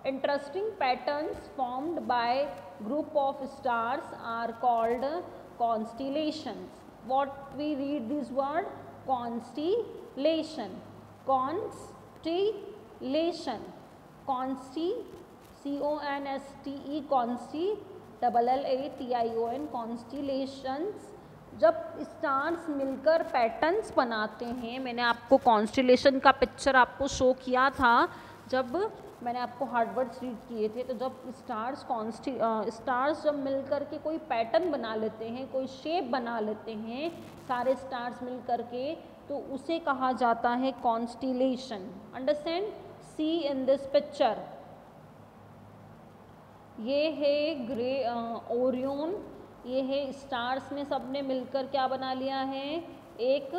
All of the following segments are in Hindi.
Interesting patterns formed by group of stars are called constellations. What we read this word? Constellation. Constellation. Consti, C-O-N-S-T-E, consti, LLATION, constellations. जब स्टार्स मिलकर पैटर्न्स बनाते हैं, मैंने आपको कॉन्स्टेलेशन का पिक्चर आपको शो किया था जब मैंने आपको हार्डवर्ड्स रीड किए थे। तो जब स्टार्स जब मिलकर के कोई पैटर्न बना लेते हैं, कोई शेप बना लेते हैं सारे स्टार्स मिलकर के, तो उसे कहा जाता है constellation. Understand? See in this picture, ये है ओरियन, ये है स्टार्स ने सबने मिलकर क्या बना लिया है, एक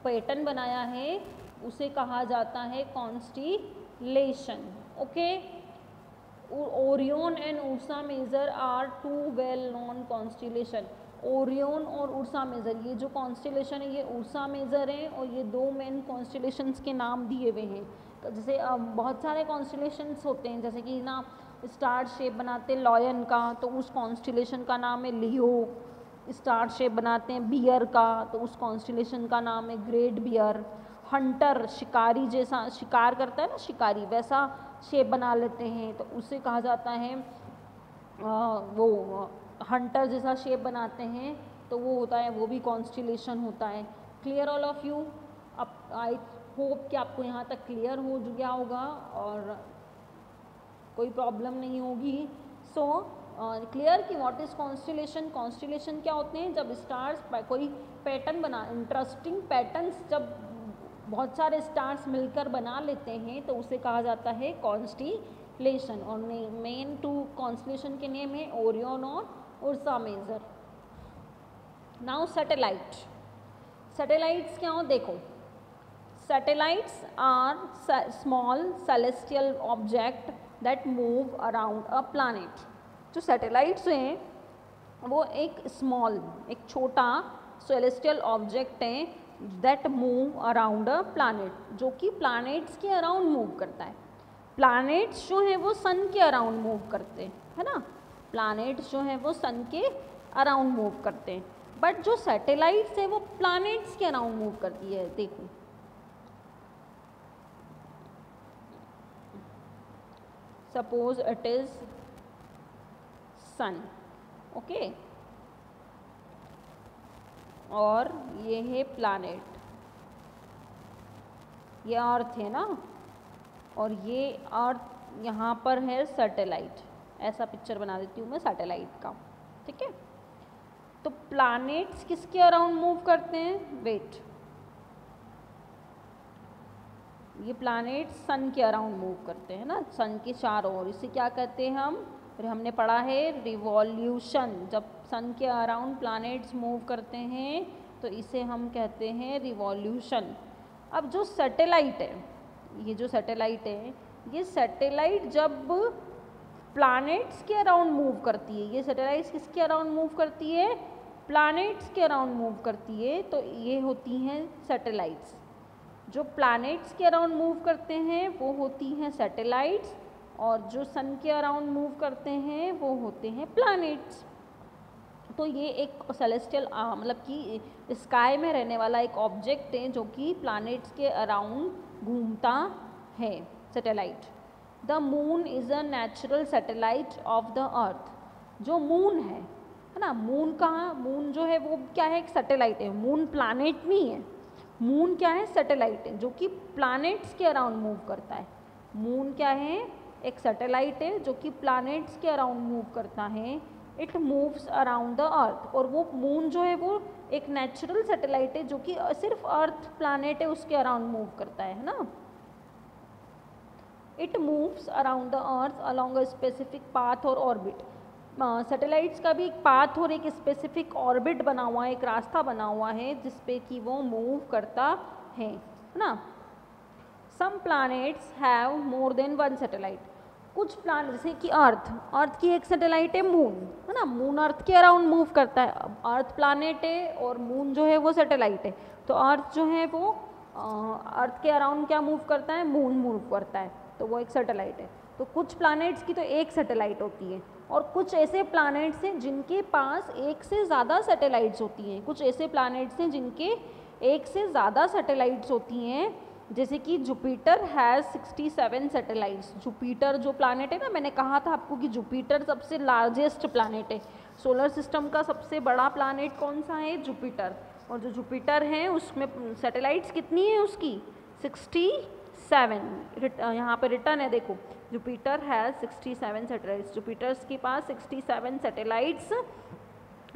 पैटर्न बनाया है, उसे कहा जाता है constellation. Okay, Orion and Ursa Major are two well known constellation. Orion और उर्सा मेजर, ये जो कॉन्स्टेलेशन है ये उर्सा मेजर है, और ये दो मेन कॉन्स्टेलेशंस के नाम दिए हुए हैं। तो जैसे बहुत सारे कॉन्स्टेलेशंस होते हैं, जैसे कि ना स्टार शेप बनाते लॉयन का, तो उस कॉन्स्टेलेशन का नाम है लियो। स्टार शेप बनाते हैं बियर का, तो उस कॉन्स्टेलेशन का नाम है ग्रेट बियर। हंटर, शिकारी जैसा शिकार करता है ना शिकारी, वैसा शेप बना लेते हैं, तो उसे कहा जाता है वो हंटर जैसा शेप बनाते हैं, तो वो होता है, वो भी कॉन्स्टेलेशन होता है। Clear all of you? अब आई होप कि आपको यहाँ तक क्लियर हो गया होगा और कोई प्रॉब्लम नहीं होगी। सो क्लियर कि व्हाट इज़ कॉन्स्टेलेशन। कॉन्स्टेलेशन क्या होते हैं? जब स्टार्स कोई पैटर्न बना, इंटरेस्टिंग पैटर्न्स जब बहुत सारे स्टार्स मिलकर बना लेते हैं, तो उसे कहा जाता है कॉन्स्टेलेशन। और मेन टू कॉन्स्टेलेशन के नेम है ओरियन और Ursa Major. Now satellite. Satellites क्या हो? देखो, satellites are small celestial object that move around a planet. जो सैटेलाइट्स हैं वो एक स्मॉल, एक छोटा सेलेस्टियल ऑब्जेक्ट है that move around a planet, जो कि प्लैनेट्स के अराउंड मूव करता है। प्लैनेट्स जो हैं वो सन के अराउंड मूव करते हैं, है ना। प्लैनेट्स जो हैं वो सन के अराउंड मूव करते हैं, बट जो सैटेलाइट्स है वो प्लैनेट्स के अराउंड मूव करती है। देखो, suppose it is sun, okay, और ये है प्लैनेट, ये अर्थ है ना, और ये अर्थ यहाँ पर है सैटेलाइट। ऐसा पिक्चर बना देती हूँ मैं सैटेलाइट का, ठीक है। तो प्लैनेट्स किसके अराउंड मूव करते हैं? वेट, ये प्लैनेट्स सन के अराउंड मूव करते हैं ना, सन के चारों ओर। इसे क्या कहते हैं हम? हमने पढ़ा है रिवॉल्यूशन। जब सन के अराउंड प्लैनेट्स मूव करते हैं तो इसे हम कहते हैं रिवॉल्यूशन। अब जो सैटेलाइट है, ये जो सैटेलाइट है, ये सैटेलाइट जब प्लैनेट्स के अराउंड मूव करती है, ये सैटेलाइट्स किसके अराउंड मूव करती है? प्लैनेट्स के अराउंड मूव करती है, तो ये होती हैं सैटेलाइट्स। जो प्लैनेट्स के अराउंड मूव करते हैं वो होती हैं सैटेलाइट्स, और जो सन के अराउंड मूव करते हैं वो होते हैं प्लैनेट्स। तो ये एक सेलेस्टियल मतलब कि स्काई में रहने वाला एक ऑब्जेक्ट है जो कि प्लैनेट्स के अराउंड घूमता है, satellite. The moon is a natural satellite of the earth. जो मून है ना, मून कहाँ, मून जो है वो क्या है? एक सैटेलाइट है। मून प्लैनेट नहीं है, मून क्या है? सैटेलाइट है जो कि प्लैनेट्स के अराउंड मूव करता है। मून क्या है? एक सैटेलाइट है जो कि प्लैनेट्स के अराउंड मूव करता है। It moves around the earth, और वो मून जो है वो एक नेचुरल सैटेलाइट है जो कि सिर्फ अर्थ प्लैनेट है उसके अराउंड मूव करता है ना। It moves around the earth along a specific path और ऑर्बिट। सैटेलाइट्स का भी एक पाथ और एक स्पेसिफिक ऑर्बिट बना हुआ है, एक रास्ता बना हुआ है जिसपे कि वो मूव करता है ना। Some planets have more than one satellite. कुछ प्लैनेट जैसे कि अर्थ की एक सैटेलाइट है मून, है ना। मून अर्थ के अराउंड मूव करता है। अर्थ प्लैनेट है और मून जो है वो सैटेलाइट है। तो अर्थ जो है वो अर्थ के अराउंड क्या मूव करता है? मून मूव करता है, तो वो एक सैटेलाइट है। तो कुछ प्लैनेट्स की तो एक सैटेलाइट होती है और कुछ ऐसे प्लैनेट्स हैं जिनके पास एक से ज़्यादा सैटेलाइट्स होती हैं। कुछ ऐसे प्लैनेट्स हैं जिनके एक से ज़्यादा सैटेलाइट्स होती हैं, जैसे कि जुपिटर हैज़ 67 सैटेलाइट्स। जुपिटर जो प्लैनेट है ना, मैंने कहा था आपको कि जुपिटर सबसे लार्जेस्ट प्लैनेट है। सोलर सिस्टम का सबसे बड़ा प्लैनेट कौन सा है? जुपिटर। और जो जुपिटर है उसमें सैटेलाइट्स कितनी है उसकी? 67। यहाँ पे रिटर्न है, देखो, जुपिटर हैज़ 67 सैटेलाइट्स। जुपिटर्स के पास 67 सैटेलाइट्स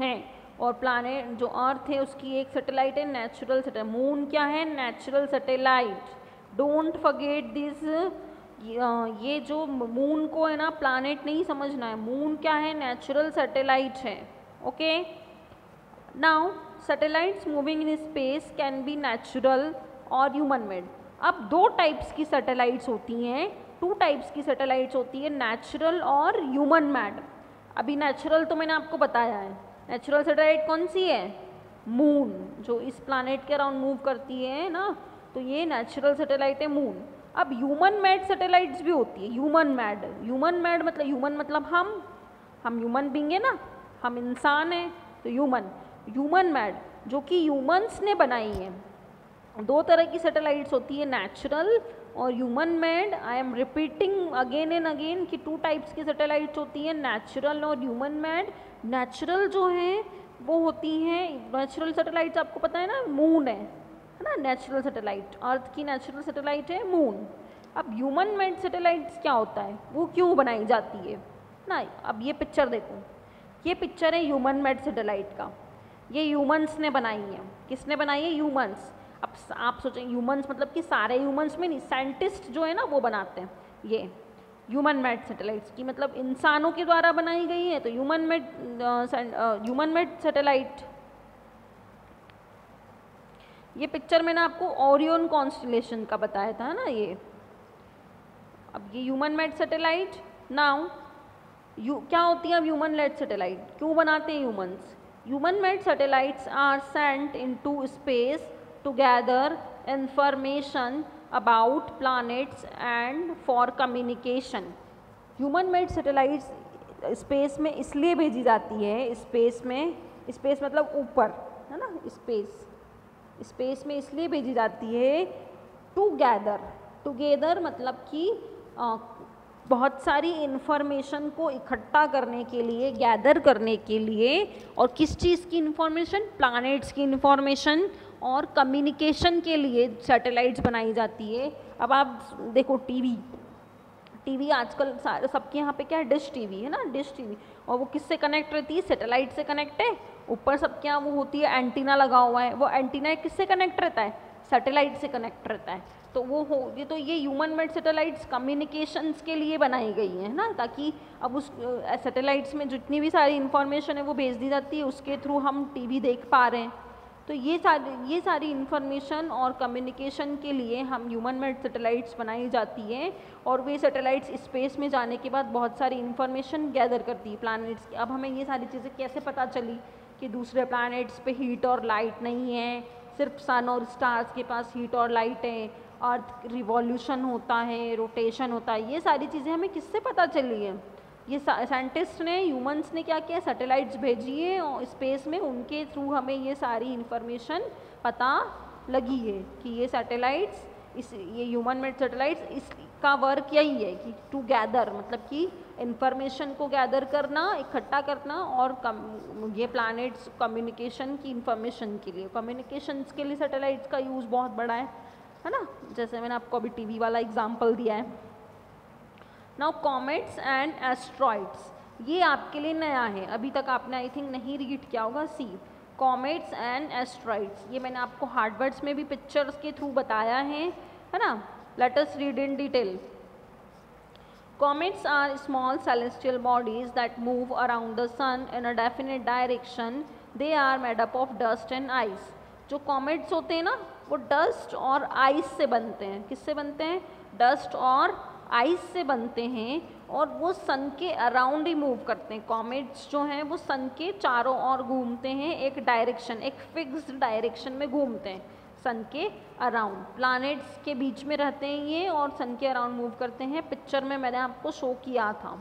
हैं। और प्लैनेट जो अर्थ है उसकी एक सैटेलाइट है नेचुरल सैटेलाइट। मून क्या है? Natural satellite. Don't forget this. ये जो मून को है ना प्लैनेट नहीं समझना है, मून क्या है? नेचुरल सैटेलाइट है। Okay, now satellites moving in space can be natural और ह्यूमन मेड। अब दो टाइप्स की सैटेलाइट्स होती हैं, टू टाइप्स की सैटेलाइट्स होती है, नेचुरल और ह्यूमन मेड। अभी नेचुरल तो मैंने आपको बताया है। नेचुरल सैटेलाइट कौन सी है? मून, जो इस प्लैनेट के अराउंड मूव करती है ना, तो ये नेचुरल सैटेलाइट है मून। अब ह्यूमन मेड सैटेलाइट्स भी होती है। ह्यूमन मेड मतलब, ह्यूमन मतलब हम ह्यूमन बीइंग है ना, हम इंसान हैं, तो ह्यूमन मेड जो कि ह्यूमंस ने बनाई है। दो तरह की सैटेलाइट्स होती है, नेचुरल और human made. I am repeating again and again कि टू टाइप्स की सैटेलाइट्स होती है, नेचुरल और ह्यूमन मेड। नेचुरल जो हैं वो होती हैं, नेचुरल सैटेलाइट्स आपको पता है ना, मून है ना नेचुरल सैटेलाइट, अर्थ की नेचुरल सैटेलाइट है मून। अब ह्यूमन मेड सैटेलाइट्स क्या होता है, वो क्यों बनाई जाती है ना? अब ये पिक्चर देखो, ये पिक्चर है ह्यूमन मेड सैटेलाइट का। ये ह्यूमंस ने बनाई है। किसने बनाई है? ह्यूमंस। अब आप सोचें ह्यूमंस मतलब कि सारे ह्यूमंस में नहीं, साइंटिस्ट जो है ना वो बनाते हैं ये ह्यूमन मेड सैटेलाइट्स की, मतलब इंसानों के द्वारा बनाई गई है, तो ह्यूमन मेड सैटेलाइट। ये पिक्चर मैंने आपको ओरियन कॉन्स्टेलेशन का बताया था ना ये। अब ये ह्यूमन मेड सैटेलाइट, नाउ क्या होती है अब ह्यूमन मेड सैटेलाइट, क्यों बनाते हैं humans? Human made satellites are sent into space to gather information about planets and for communication. Human made satellites space में इसलिए भेजी जाती है, स्पेस मतलब ऊपर है ना, स्पेस में इसलिए भेजी जाती है टुगेदर मतलब कि बहुत सारी इन्फॉर्मेशन को इकट्ठा करने के लिए, गैदर करने के लिए। और किस चीज़ की इन्फॉर्मेशन? प्लैनेट्स की इन्फॉर्मेशन और कम्युनिकेशन के लिए सैटेलाइट्स बनाई जाती है। अब आप देखो टीवी आजकल सारे सबके यहाँ पे क्या है? डिश टीवी है ना, डिश टीवी। और वो किससे कनेक्ट रहती है? सैटेलाइट से कनेक्ट है। ऊपर सबके यहाँ वो होती है एंटीना लगा हुआ है, वो एंटीना किससे कनेक्ट रहता है? सैटेलाइट से कनेक्ट रहता है। तो ये ह्यूमन मेड सैटेलाइट्स कम्युनिकेशंस के लिए बनाई गई हैं ना, ताकि अब उस सैटेलाइट्स में जितनी भी सारी इन्फॉर्मेशन है वो भेज दी जाती है, उसके थ्रू हम टीवी देख पा रहे हैं। तो ये सारी इन्फॉर्मेशन और कम्युनिकेशन के लिए हम ह्यूमन मेड सैटेलाइट्स बनाई जाती हैं। और वे सैटेलाइट्स स्पेस में जाने के बाद बहुत सारी इन्फॉर्मेशन गैदर करती है प्लैनेट्स की। अब हमें ये सारी चीज़ें कैसे पता चली कि दूसरे प्लैनेट्स पे हीट और लाइट नहीं है, सिर्फ सन और स्टार्स के पास हीट और लाइट है, अर्थ रिवॉल्यूशन होता है, रोटेशन होता है, ये सारी चीज़ें हमें किससे पता चली है? ये साइंटिस्ट ने, ह्यूमंस ने क्या किया? सैटेलाइट्स भेजी है और स्पेस में, उनके थ्रू हमें ये सारी इन्फॉर्मेशन पता लगी है कि ये सैटेलाइट्स, ये ह्यूमन मेड सैटेलाइट्स, इसका वर्क यही है कि टू गैदर मतलब कि इन्फॉर्मेशन को गैदर करना, इकट्ठा करना, और ये प्लैनेट्स कम्युनिकेशन की इन्फॉर्मेशन के लिए, कम्युनिकेशंस के लिए सैटेलाइट्स का यूज़ बहुत बड़ा है ना, जैसे मैंने आपको अभी टीवी वाला एग्जाम्पल दिया है। नाउ कॉमेट्स एंड एस्ट्रॉइड्स, ये आपके लिए नया है, अभी तक आपने आई थिंक नहीं रीड किया होगा। सी कॉमेट्स एंड एस्ट्रॉइड्स, ये मैंने आपको हार्डवर्ड्स में भी पिक्चर्स के थ्रू बताया है ना। Let us read in detail. Comets are small celestial bodies that move around the sun in a definite direction. They are made up of dust and ice. जो कॉमेट्स होते हैं ना वो डस्ट और आइस से बनते हैं। किससे बनते हैं? डस्ट और आइस से बनते हैं, और वो सन के अराउंड ही मूव करते हैं। कॉमेट्स जो हैं वो सन के चारों ओर घूमते हैं, एक डायरेक्शन, एक फिक्स्ड डायरेक्शन में घूमते हैं। सन के अराउंड, प्लैनेट्स के बीच में रहते हैं ये और सन के अराउंड मूव करते हैं। पिक्चर में मैंने आपको शो किया था।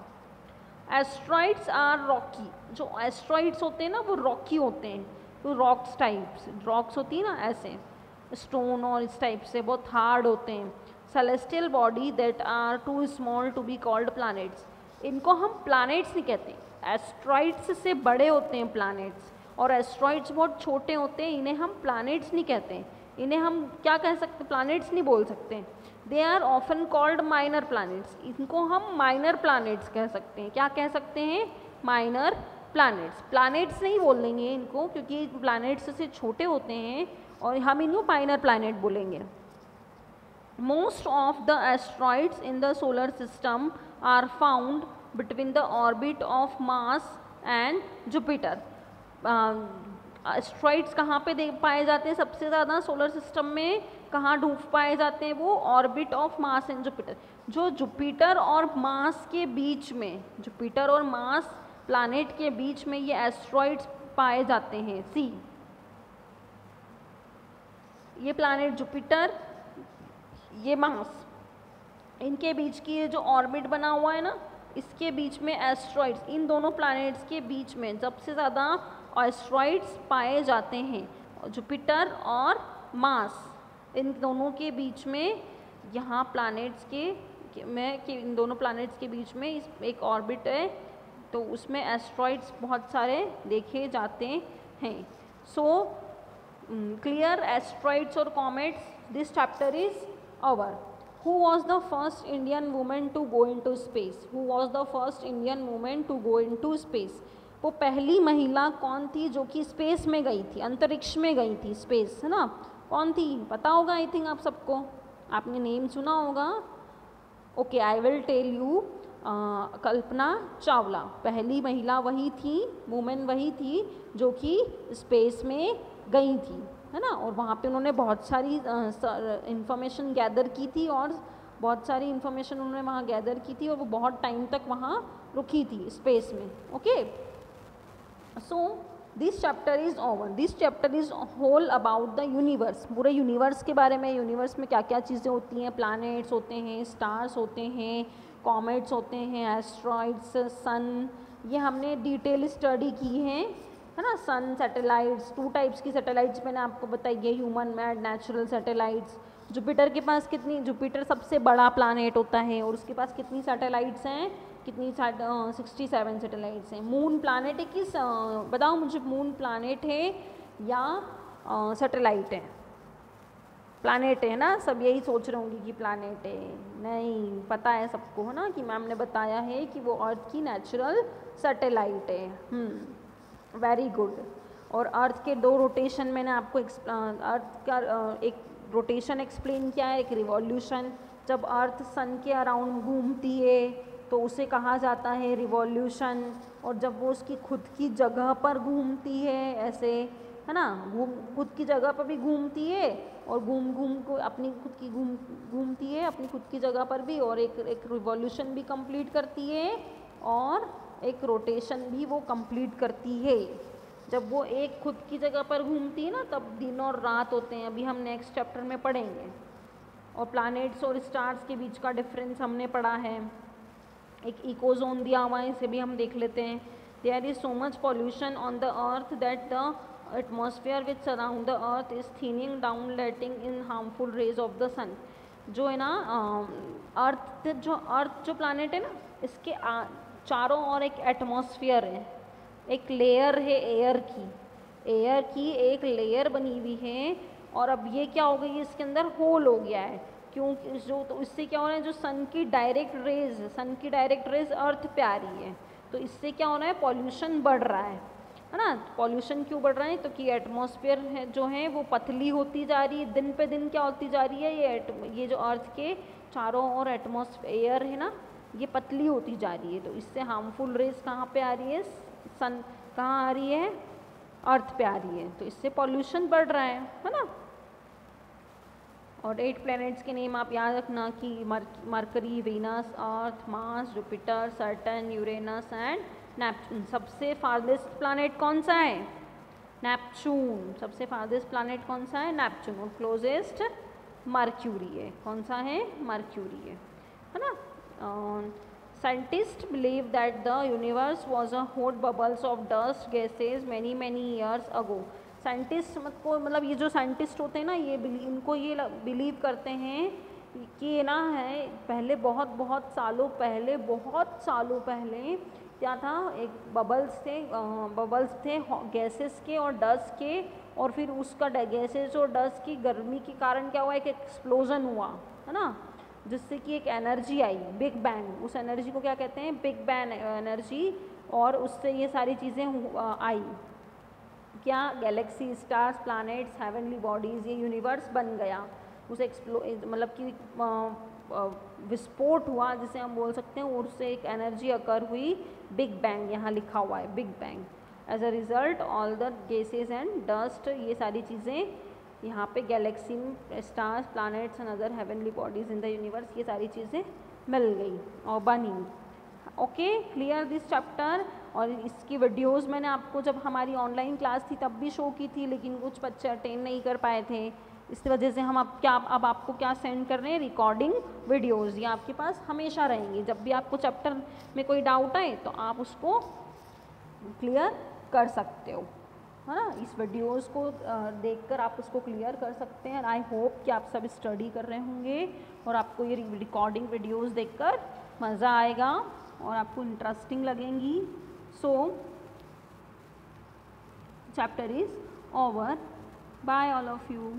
एस्ट्रॉइड्स आर रॉकी, जो एस्ट्रॉइड्स होते हैं ना वो रॉकी होते हैं, तो रॉक्स टाइप्स, रॉक्स होती है ना ऐसे स्टोन और इस टाइप से, बहुत हार्ड होते हैं। Celestial body that are too small to be called planets, इनको हम प्लैनेट्स नहीं कहते, एस्ट्रॉइड्स से बड़े होते हैं प्लैनेट्स, और एस्ट्रॉइड्स बहुत छोटे होते हैं, इन्हें हम प्लैनेट्स नहीं कहते, इन्हें हम क्या कह सकते, प्लैनेट्स नहीं बोल सकते। They are often called minor planets, इनको हम माइनर प्लैनेट्स कह सकते हैं। क्या कह सकते हैं? Minor planets. प्लैनेट्स नहीं बोलेंगे इनको क्योंकि प्लैनेट्स से छोटे होते हैं और हम इनको माइनर प्लैनेट बोलेंगे। Most of the asteroids in the solar system are found between the orbit of Mars and Jupiter. Asteroids कहाँ पे पाए जाते हैं सबसे ज़्यादा सोलर सिस्टम में, कहाँ ढूंढ पाए जाते हैं वो? Orbit of Mars and Jupiter, जो जुपिटर और मार्स के बीच में, जुपिटर और मार्स प्लैनेट के बीच में ये एस्ट्रॉइड्स पाए जाते हैं। सी, ये प्लैनेट जुपिटर, ये मार्स, इनके बीच की ये जो ऑर्बिट बना हुआ है ना, इसके बीच में एस्ट्रॉइड्स, इन दोनों प्लैनेट्स के बीच में सबसे ज़्यादा एस्ट्रॉइड्स पाए जाते हैं, जुपिटर और मार्स, इन दोनों के बीच में, यहाँ प्लैनेट्स के इन दोनों प्लैनेट्स के बीच में एक ऑर्बिट है, तो उसमें एस्ट्रॉइड्स बहुत सारे देखे जाते हैं। सो क्लियर एस्ट्रॉइड्स और comets, this chapter is over. Who was the first Indian woman to go into space? Who was the first Indian woman to go into space? वो पहली महिला कौन थी जो कि स्पेस में गई थी, अंतरिक्ष में गई थी, स्पेस है ना, कौन थी पता होगा आई थिंक आप सबको, आपने नेम सुना होगा। Okay, I will tell you, Kalpana Chawla पहली महिला वही थी, वुमेन वही थी जो कि स्पेस में गई थी, है ना, और वहाँ पे उन्होंने बहुत सारी इंफॉर्मेशन गैदर की थी, और बहुत सारी इंफॉर्मेशन उन्होंने वहाँ गैदर की थी, और वो बहुत टाइम तक वहाँ रुकी थी स्पेस में। Okay, so this chapter is over. This chapter is whole about the universe, पूरे यूनिवर्स के बारे में, यूनिवर्स में क्या क्या चीज़ें होती हैं, प्लैनेट्स होते हैं, स्टार्स होते हैं, कॉमेट्स होते हैं, एस्ट्रॉइड्स, सन, ये हमने डिटेल स्टडी की है ना। सन सैटेलाइट्स, 2 टाइप्स की सैटेलाइट्स मैंने आपको बताई है, human made, natural satellites. Jupiter के पास कितनी, जुपिटर सबसे बड़ा प्लैनेट होता है और उसके पास कितनी सैटेलाइट्स हैं, कितनी 67 सैटेलाइट्स हैं। मून प्लैनेट है किस, बताओ मुझे, मून प्लैनेट है या सैटेलाइट है? प्लैनेट है ना, सब यही सोच रहे होंगे कि प्लैनेट है, नहीं पता है सबको, है ना, कि मैम ने बताया है कि वो अर्थ की नेचुरल सैटेलाइट है। Very good. और अर्थ के 2 रोटेशन मैंने आपको अर्थ का एक रोटेशन एक्सप्लेन किया है, एक रिवॉल्यूशन। जब अर्थ सन के अराउंड घूमती है तो उसे कहा जाता है रिवॉल्यूशन, और जब वो उसकी खुद की जगह पर घूमती है ऐसे, है ना, खुद की जगह पर भी घूमती है और घूम को अपनी खुद की घूमती है अपनी खुद की जगह पर भी, और एक रिवॉल्यूशन भी कंप्लीट करती है और एक रोटेशन भी वो कंप्लीट करती है। जब वो एक खुद की जगह पर घूमती है ना, तब दिन और रात होते हैं, अभी हम नेक्स्ट चैप्टर में पढ़ेंगे। और प्लैनेट्स और स्टार्स के बीच का डिफरेंस हमने पढ़ा है, एक इकोजोन दिया हुआ है, इसे भी हम देख लेते हैं। There is so much pollution on the earth that the atmosphere which surround the earth is thinning down, letting in harmful rays of the sun. जो है ना अर्थ जो प्लैनेट है ना, इसके चारों ओर एक एटमॉस्फेयर है, एक लेयर है एयर की एक लेयर बनी हुई है, और अब ये क्या हो गई, इसके अंदर होल हो गया है, क्योंकि जो तो इससे क्या हो रहा है, जो सन की डायरेक्ट रेज अर्थ पे आ रही है, तो इससे क्या हो रहा है, पॉल्यूशन बढ़ रहा है ना। पॉल्यूशन क्यों बढ़ रहा है, तो कि एटमॉस्फेयर है जो है वो पतली होती जा रही है, दिन पे दिन क्या होती जा रही है, ये जो अर्थ के चारों ओर एटमॉस्फेयर है ना, ये पतली होती जा रही है, तो इससे हार्मफुल रेज कहाँ पे आ रही है, सन कहाँ आ रही है, अर्थ पे आ रही है, तो इससे पॉल्यूशन बढ़ रहा है ना। और 8 प्लैनेट्स के नेम आप याद रखना कि mercury, Venus, earth, Mars, Jupiter, Saturn, Uranus and Neptune. सबसे फार्देस्ट प्लैनेट कौन सा है, नेपच्यून, सबसे फारदेस्ट प्लैनेट कौन सा है? नेपच्यून। और क्लोजेस्ट मर्क्यूरी है। कौन सा है? मर्क्यूरी है ना। Scientist believe that the universe was a hot bubbles of dust gases many years ago. Scientist को मतलब ये जो साइंटिस्ट होते हैं ना, ये इनको ये बिलीव करते हैं कि ये ना है पहले बहुत सालों पहले क्या था, एक बबल्स थे गैसेस के और डस्ट के, और फिर उसका गैसेस और डस्ट की गर्मी के कारण क्या हुआ, एक एक्सप्लोजन हुआ है ना, जिससे कि एक एनर्जी आई, बिग बैंग। उस एनर्जी को क्या कहते हैं? Big bang energy. और उससे ये सारी चीज़ें आई, क्या? Galaxy, stars, planets, heavenly bodies, ये यूनिवर्स बन गया। उसे मतलब कि विस्फोट हुआ जिसे हम बोल सकते हैं, और उससे एक एनर्जी अकर हुई, बिग बैंग यहाँ लिखा हुआ है, big bang. As a result all the gases and dust, ये सारी चीज़ें यहाँ पे galaxy, stars, planets and other heavenly bodies in the universe, ये सारी चीज़ें मिल गई और बनी। Okay, clear this chapter. और इसकी वीडियोस मैंने आपको जब हमारी ऑनलाइन क्लास थी तब भी शो की थी, लेकिन कुछ बच्चे अटेंड नहीं कर पाए थे, इस वजह से हम अब आपको क्या सेंड कर रहे हैं? Recording videos. ये आपके पास हमेशा रहेंगी। जब भी आपको चैप्टर में कोई डाउट आए तो आप उसको क्लियर कर सकते हो, है ना। इस वीडियोस को देखकर आप उसको क्लियर कर सकते हैं। आई होप कि आप सब स्टडी कर रहे होंगे और आपको ये रिकॉर्डिंग वीडियोस देखकर मज़ा आएगा और आपको इंटरेस्टिंग लगेंगी। So chapter is over. Bye all of you.